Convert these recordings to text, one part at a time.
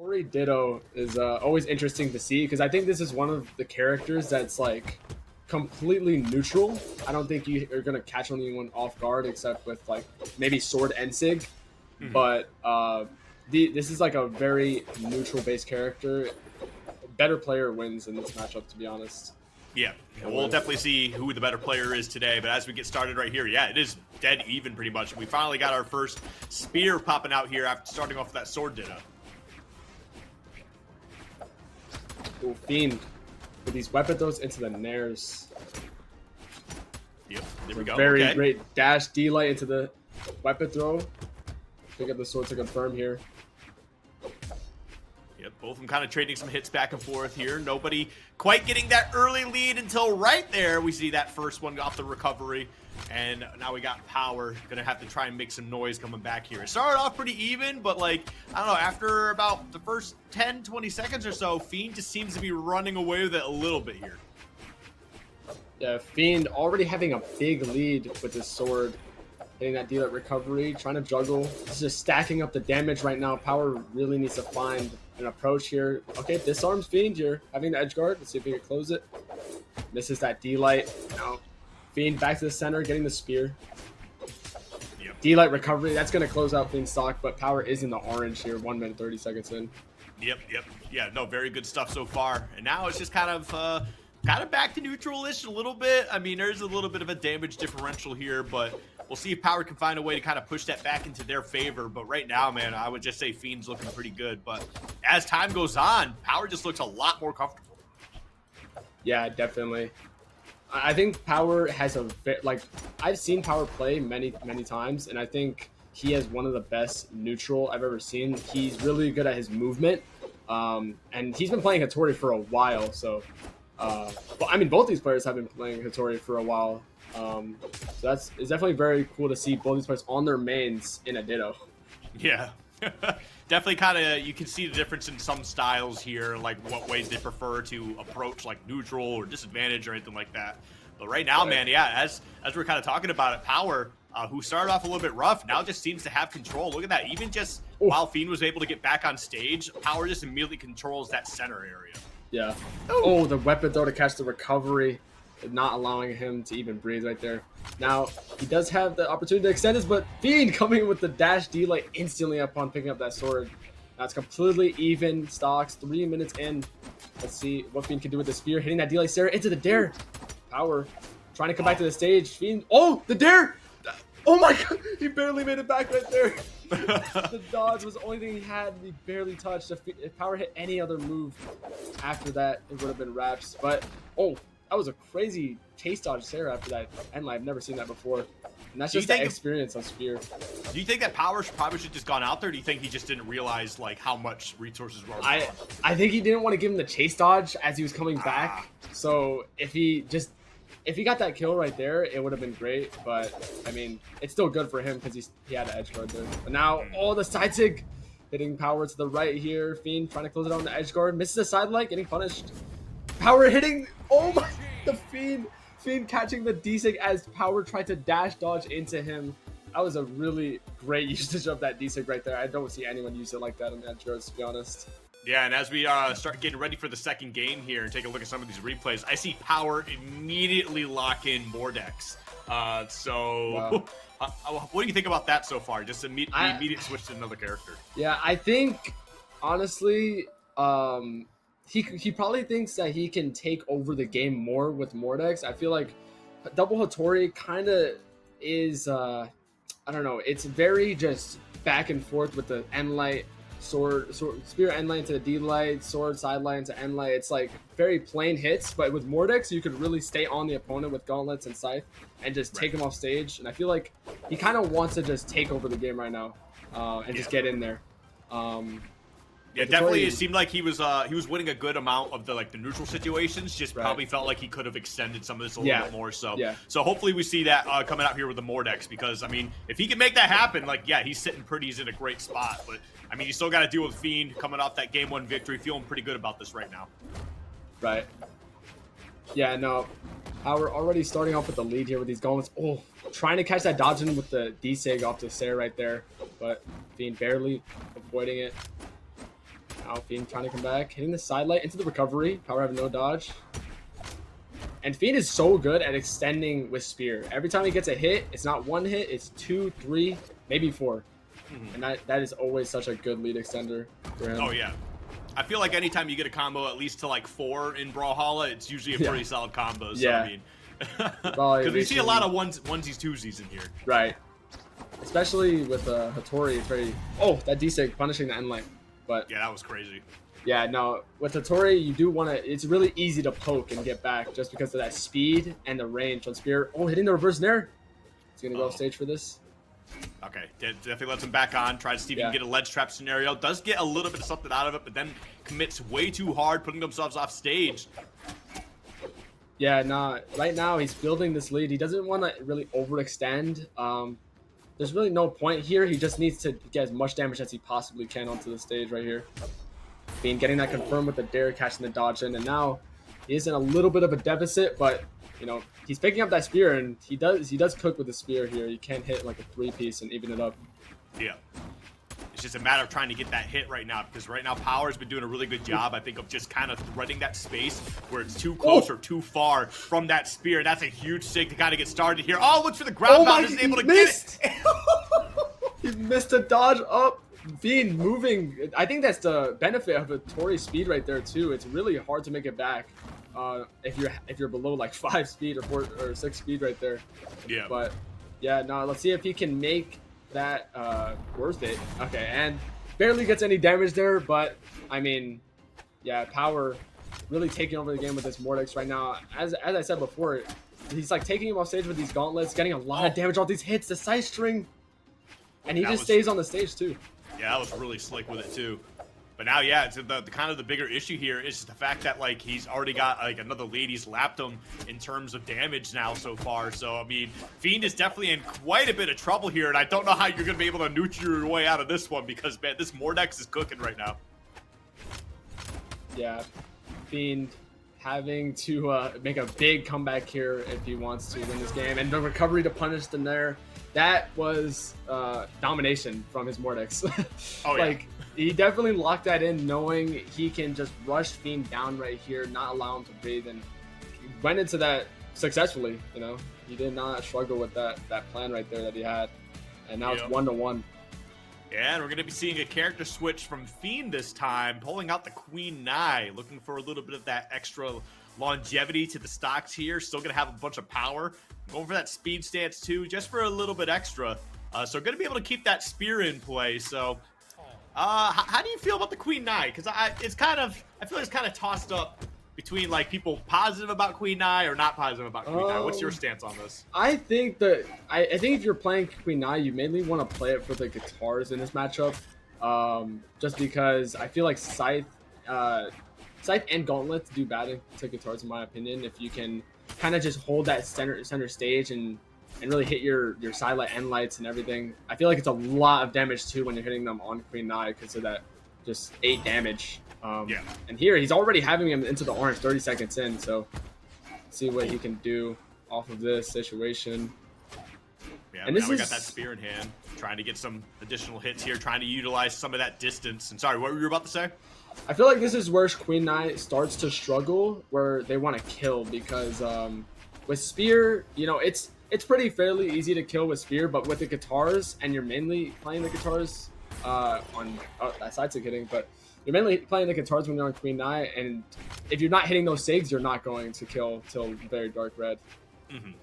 Hattori Ditto is always interesting to see because I think this is one of the characters that's like completely neutral. I don't think you are gonna catch anyone off guard except with like maybe Sword and Sig, but this is like a very neutral based character. Better player wins in this matchup, to be honest. Yeah, we'll definitely see who the better player is today. But as we get started right here, yeah, it is dead even pretty much. We finally got our first spear popping out here after starting off with that sword ditto. Ooh, Fiend with these weapon throws into the nairs. Yep, there we go. Very great dash D-light into the weapon throw. Pick up the sword to confirm here. Yep, both of them kind of trading some hits back and forth here. Nobody quite getting that early lead until right there we see that first one off the recovery. And now we got Power. Gonna have to try and make some noise coming back here. It started off pretty even, but like, I don't know, after about the first 10, 20 seconds or so, Fiend just seems to be running away with it a little bit here. Yeah, Fiend already having a big lead with his sword. Hitting that D-light recovery, trying to juggle. He's just stacking up the damage right now. Power really needs to find an approach here. Okay, disarms Fiend. You're having the edge guard. Let's see if we can close it. Misses that D-light. Now, Fiend back to the center, getting the spear. Yep. D-light recovery. That's going to close out Fiend's stock, but Power is in the orange here. 1 minute, 30 seconds in. Yep. Yeah, no, very good stuff so far. And now it's just kind of back to neutral-ish a little bit. I mean, there's a little bit of a damage differential here, but we'll see if Power can find a way to kind of push that back into their favor. But right now, man, I would just say Fiend's looking pretty good. But as time goes on, Power just looks a lot more comfortable. Yeah, definitely. I think Power has a bit, like, I've seen Power play many times, and I think he has one of the best neutral I've ever seen. He's really good at his movement, and he's been playing Hattori for a while, so... but I mean, both these players have been playing Hattori for a while. So it's definitely very cool to see both these players on their mains in a ditto. Yeah. Definitely kind of, you can see the difference in some styles here, like what ways they prefer to approach like neutral or disadvantage or anything like that. But right now, man, yeah, as we're kind of talking about it, Power, who started off a little bit rough, now just seems to have control. Look at that. Even just while Fiend was able to get back on stage, Power just immediately controls that center area. Yeah. Oh, the weapon throw to catch the recovery, not allowing him to even breathe right there. Now, he does have the opportunity to extend this, but Fiend coming with the dash D-light instantly upon picking up that sword. Now it's completely even stocks, 3 minutes in. Let's see what Fiend can do with the spear, hitting that D-light Sarah into the dare. Power trying to come back to the stage. Fiend, oh, the dare! Oh my god, he barely made it back right there. The dodge was the only thing he had. He barely touched. If Power hit any other move after that, it would have been wraps. But, oh, that was a crazy chase dodge Sarah after that end line. I've never seen that before. And that's just the experience of Spear. Do you think that Power probably should just gone out there? Or do you think he just didn't realize like how much resources were? I think he didn't want to give him the chase dodge as he was coming back. So if he got that kill right there, it would have been great. But I mean, it's still good for him because he had an edge guard there. But now, the side sig hitting Power to the right here. Fiend trying to close it on the edge guard, misses a side light, getting punished. Power hitting, oh my, the Fiend catching the D-sig as Power tried to dash dodge into him. That was a really great usage of that D-sig right there. I don't see anyone use it like that on the edge guards, to be honest. Yeah, and as we start getting ready for the second game here and take a look at some of these replays, I see Power immediately lock in Mordex. Wow. What do you think about that so far? Just the immediate switch to another character. Yeah, I think, honestly, he probably thinks that he can take over the game more with Mordex. I feel like Double Hattori kind of is, I don't know, it's very just back and forth with the end light. Sword, spear end line to the D light, sword sideline to end light. It's like very plain hits, but with Mordex, you could really stay on the opponent with gauntlets and scythe and just take him off stage. And I feel like he kind of wants to just take over the game right now and just get in there. Yeah, definitely. It seemed like he was winning a good amount of the neutral situations. Just probably felt like he could have extended some of this a little bit more. So so hopefully we see that coming out here with the Mordex, because I mean, if he can make that happen, he's sitting pretty. He's in a great spot. But I mean, you still got to deal with Fiend coming off that game 1 victory, feeling pretty good about this right now. Right. Yeah. No. We're already starting off with the lead here with these gauntlets. Oh, trying to catch that dodge in with the D-sig off to Sarah right there, but Fiend barely avoiding it. Now Fiend trying to come back, hitting the side light into the recovery. Power having no dodge. And Fiend is so good at extending with Spear. Every time he gets a hit, it's not one hit, it's 2, 3, maybe 4. And that is always such a good lead extender for him. Oh, yeah. I feel like anytime you get a combo at least to like 4 in Brawlhalla, it's usually a pretty solid combo. So, I mean, because we see a lot of onesies, twosies in here. Right. Especially with Hattori, it's very... Oh, that D-Sig punishing the end lane. But yeah, that was crazy. Yeah, no, with Hattori, you do want to... It's really easy to poke and get back just because of that speed and the range on Spear. Oh, hitting the reverse nair. He's going to go off stage for this. Okay, definitely lets him back on. Tries to see if he can get a ledge trap scenario. Does get a little bit of something out of it, but then commits way too hard, putting themselves off stage. Yeah, nah, right now he's building this lead. He doesn't want to really overextend. There's really no point here. He just needs to get as much damage as he possibly can onto the stage right here. Fiend getting that confirmed with the dare, catching the dodge in, and now he is in a little bit of a deficit, but you know, he's picking up that spear, and he does cook with the spear here. You can't hit like a 3-piece and even it up. Yeah. It's just a matter of trying to get that hit right now, because right now Power's been doing a really good job, I think, of just kind of threading that space where it's too close or too far from that spear. That's a huge sig to kind of get started here. Oh, looks for the ground mount, isn't able to get it. He missed a dodge up. Fiend moving. I think that's the benefit of a Hattori speed right there too. It's really hard to make it back if you're below like 5 speed or 4 or 6 speed right there. Yeah. But yeah, no. Let's see if he can make that worth it. Okay, and barely gets any damage there, but I mean, yeah, Power really taking over the game with this Mordex right now. As I said before, he's like taking him off stage with these gauntlets, getting a lot of damage off these hits, the side string, and he just stays on the stage too. Yeah, that was really slick with it too. But now, yeah, it's the kind of the bigger issue here is the fact that like he's already got like another lady's lapped him in terms of damage now so far. So I mean, Fiend is definitely in quite a bit of trouble here, and I don't know how you're gonna be able to neutral your way out of this one because man, this Mordex is cooking right now. Yeah, Fiend having to make a big comeback here if he wants to win this game, and the recovery to punish them there. That was domination from his Mordex. Oh, like, yeah. He definitely locked that in knowing he can just rush Fiend down right here, not allow him to breathe, and he went into that successfully, you know. He did not struggle with that plan right there that he had. And now it's 1-1. Yeah, and we're going to be seeing a character switch from Fiend this time, pulling out the Queen Nai, looking for a little bit of that extra longevity to the stocks here. Still going to have a bunch of power. Going for that speed stance too, just for a little bit extra. So going to be able to keep that spear in play. So how do you feel about the Queen Nai? Because I feel like it's kind of tossed up between like people positive about Queen Nai or not positive about Queen Nai. What's your stance on this? I think that I think if you're playing Queen Nai, you mainly want to play it for the guitars in this matchup. Just because I feel like Scythe and Gauntlet do bad to guitars in my opinion. If you can kind of just hold that center stage and really hit your side light end lights and everything. I feel like it's a lot of damage too when you're hitting them on Queen Nai because of that just 8 damage. And here he's already having him into the orange 30 seconds in, so see what he can do off of this situation. Yeah, and now we got that spear in hand, trying to get some additional hits here, trying to utilize some of that distance. And sorry, what were you about to say? I feel like this is where Queen Nai starts to struggle, where they want to kill because with Spear, you know, it's pretty fairly easy to kill with Spear, but with the guitars, and you're mainly playing the guitars on that side stick hitting, but you're mainly playing the guitars when you're on Queen Nai, and if you're not hitting those SIGs, you're not going to kill till very dark red. Okay,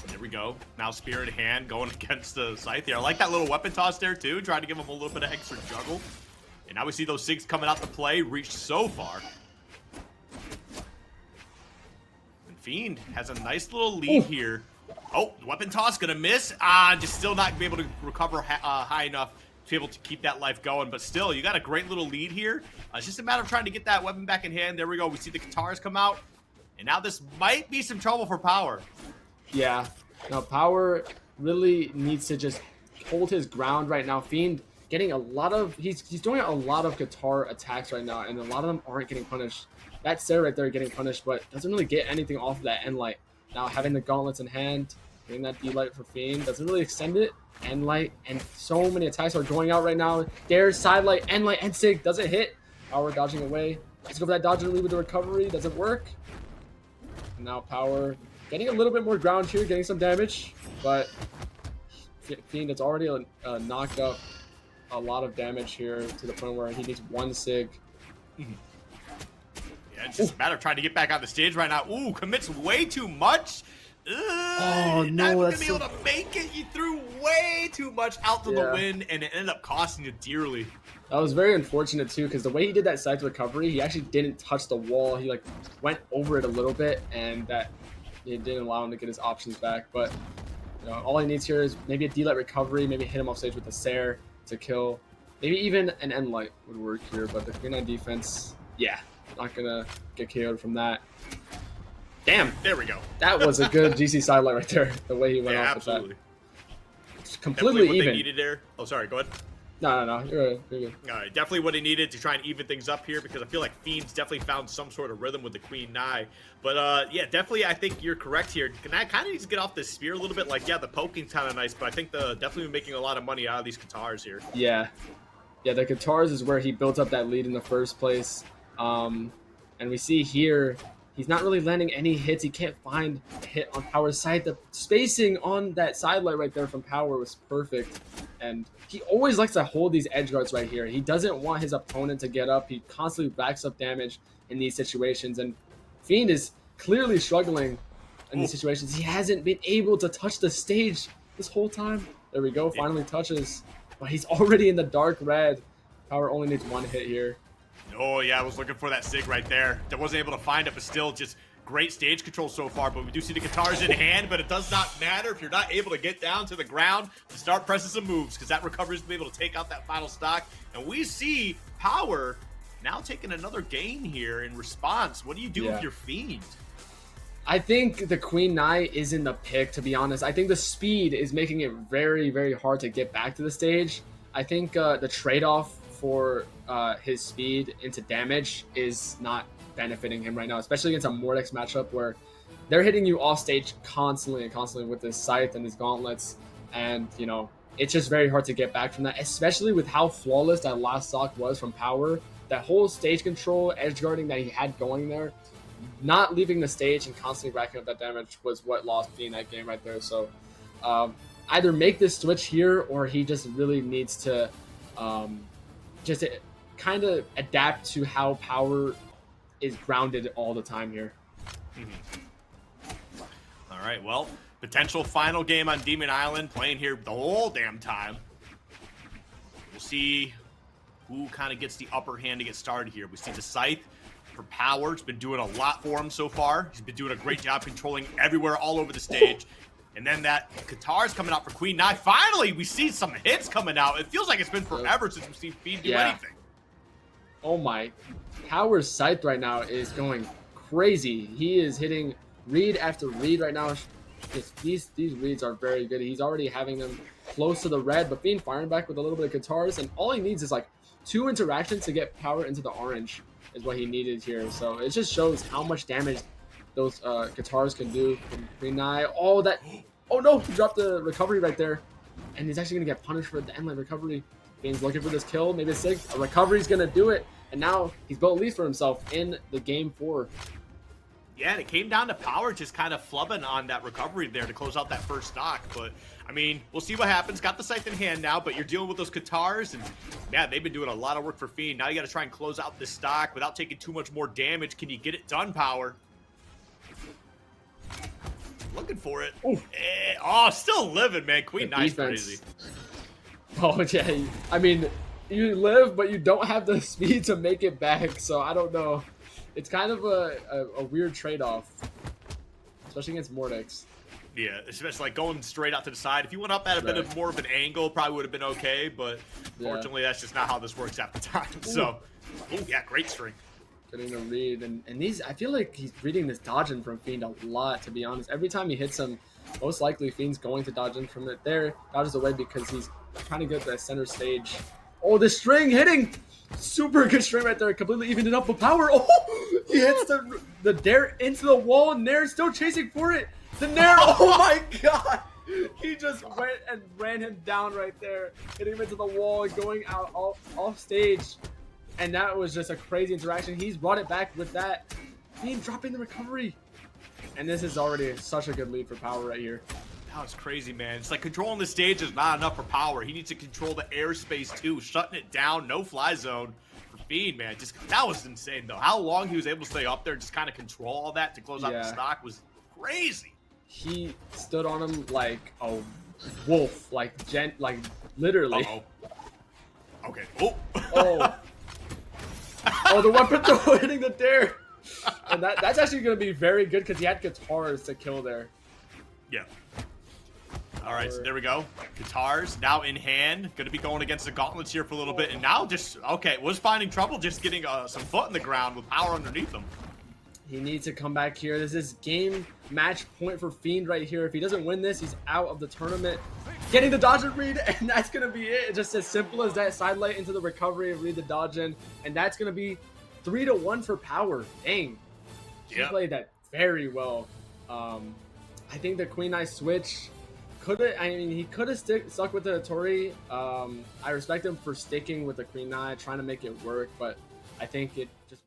there we go. Now Spear in hand, going against the Scythe here. I like that little weapon toss there too, trying to give him a little bit of extra juggle. And now we see those SIGs coming out to play, reached so far. And Fiend has a nice little lead here. Oh, weapon toss gonna miss. Just still not be able to recover high enough to be able to keep that life going. But still, you got a great little lead here. It's just a matter of trying to get that weapon back in hand. There we go. We see the guitars come out. And now this might be some trouble for Power. Yeah. Now Power really needs to just hold his ground right now. Fiend getting a lot of he's doing a lot of guitar attacks right now, and a lot of them aren't getting punished. That's Sarah right there getting punished, but doesn't really get anything off of that end light. Now having the gauntlets in hand, Getting that D-Light for Fiend. Doesn't really extend it. End Light, and so many attacks are going out right now. Dares, Side Light, End Light, and Sig. Doesn't hit. Power dodging away. Let's go for that dodge and lead with the recovery. Doesn't work. And now Power getting a little bit more ground here, getting some damage. But Fiend has already knocked up a lot of damage here to the point where he needs 1 Sig. Yeah, it's just a matter of trying to get back on the stage right now. Ooh, commits way too much. Oh, no, not gonna that's be able to make it. You threw way too much out to the wind, and it ended up costing you dearly. That was very unfortunate too, because the way he did that side recovery, he actually didn't touch the wall. He like went over it a little bit, and that it didn't allow him to get his options back. But you know, all he needs here is maybe a D-Light recovery, maybe hit him off stage with a Sair to kill. Maybe even an End Light would work here, but the 3-9 defense, yeah, not gonna get KO'd from that. Damn, there we go. That was a good GC side light right there. The way he went off absolutely. with that. It's completely what even. They needed there. Oh, sorry. Go ahead. No. You're good. All right, definitely what he needed to try and even things up here, because I feel like Fiend's definitely found some sort of rhythm with the Queen Nai. But yeah, definitely I think you're correct here. Can I kind of need to get off this spear a little bit? Like, yeah, the poking's kind of nice, but I think definitely making a lot of money out of these Katars here. Yeah, the Katars is where he built up that lead in the first place. And we see here, he's not really landing any hits. He can't find a hit on Power's side. The spacing on that side light right there from Power was perfect. And he always likes to hold these edge guards right here. He doesn't want his opponent to get up. He constantly backs up damage in these situations. And Fiend is clearly struggling in these situations. He hasn't been able to touch the stage this whole time. There we go. Finally touches. But he's already in the dark red. Power only needs 1 hit here. Oh, yeah, I was looking for that Sig right there. I wasn't able to find it, but still just great stage control so far. But we do see the Katars in hand, but it does not matter if you're not able to get down to the ground to start pressing some moves, because that recovery is able to take out that final stock. And we see Power now taking another gain here in response. What do you do with your Fiend? I think the Queen Nai isn't the pick, to be honest. I think the speed is making it very, very hard to get back to the stage. I think the trade-off for his speed into damage is not benefiting him right now, especially against a Mordex matchup where they're hitting you off stage constantly with this scythe and his gauntlets, and you know, it's just very hard to get back from that, especially with how flawless that last stock was from Power. That whole stage control, edge guarding that he had going there, not leaving the stage and constantly racking up that damage was what lost Fiend that game right there. So either make this switch here, or he just really needs to just kind of adapt to how Power is grounded all the time here. All right, well, potential final game on Demon Island, playing here the whole damn time. We'll see who kind of gets the upper hand to get started here. We see the Scythe for Power. It's been doing a lot for him so far. He's been doing a great job controlling everywhere, all over the stage. And then that Katar's coming out for Queen Nai. Finally, we see some hits coming out. It feels like it's been forever since we've seen Fiend do anything. Oh my. Power's Scythe right now is going crazy. He is hitting read after read right now. These reads are very good. He's already having them close to the red, but Fiend firing back with a little bit of Katars, and all he needs is like 2 interactions to get Power into the orange is what he needed here. So it just shows how much damage those Katars can do from Queen Nai. Oh no, he dropped the recovery right there, and he's actually gonna get punished for the end line recovery. Fiend's looking for this kill, maybe a recovery's gonna do it, and now he's built a lead for himself in the game 4. Yeah, and it came down to Power just kind of flubbing on that recovery there to close out that first stock. But, I mean, we'll see what happens. Got the Scythe in hand now, but you're dealing with those Katars, and, yeah, they've been doing a lot of work for Fiend. Now you got to try and close out this stock without taking too much more damage. Can you get it done, Power? Looking for it. Still living, man. Queen Nai's crazy. Oh, yeah. I mean, you live, but you don't have the speed to make it back, so I don't know. It's kind of a weird trade-off, especially against Mordex. Yeah, especially like going straight out to the side. If you went up at a bit of more of an angle, probably would have been okay, but fortunately, that's just not how this works at the time. So, yeah, great string. Getting a read, and these, I feel like he's reading this dodging from Fiend a lot, to be honest. Every time he hits him, most likely Fiend's going to dodge in from it there, dodges away because he's trying to get the center stage. Oh, the string hitting! Super good string right there, completely evened it up with Power. Oh, he hits the dare into the wall, and Nair's still chasing for it. The Nair, oh my god! He just went and ran him down right there, hitting him into the wall and going out off stage. And that was just a crazy interaction. He's brought it back with that. Fiend dropping the recovery. And this is already such a good lead for Power right here. That was crazy, man. It's like controlling the stage is not enough for Power. He needs to control the airspace too, shutting it down, no fly zone for Fiend, man. Just that was insane though. How long he was able to stay up there and just kind of control all that to close out the stock was crazy. He stood on him like a wolf, like literally. Okay. Oh. Oh, the weapon throw hitting the Dare. And that's actually going to be very good because he had guitars to kill there. Yeah. All right, so there we go. Guitars now in hand. Going to be going against the gauntlets here for a little bit. And now just, okay, was finding trouble just getting some foot in the ground with Power underneath him. He needs to come back here. This is game match point for Fiend right here. If he doesn't win this, he's out of the tournament. Getting the dodge and read, and that's going to be it. Just as simple as that. Side light into the recovery and read the dodge in. And that's going to be 3-1 for Power. Dang. He played that very well. I think the Queen Eye switch he could have stuck with the Hattori. I respect him for sticking with the Queen Eye, trying to make it work, but I think it just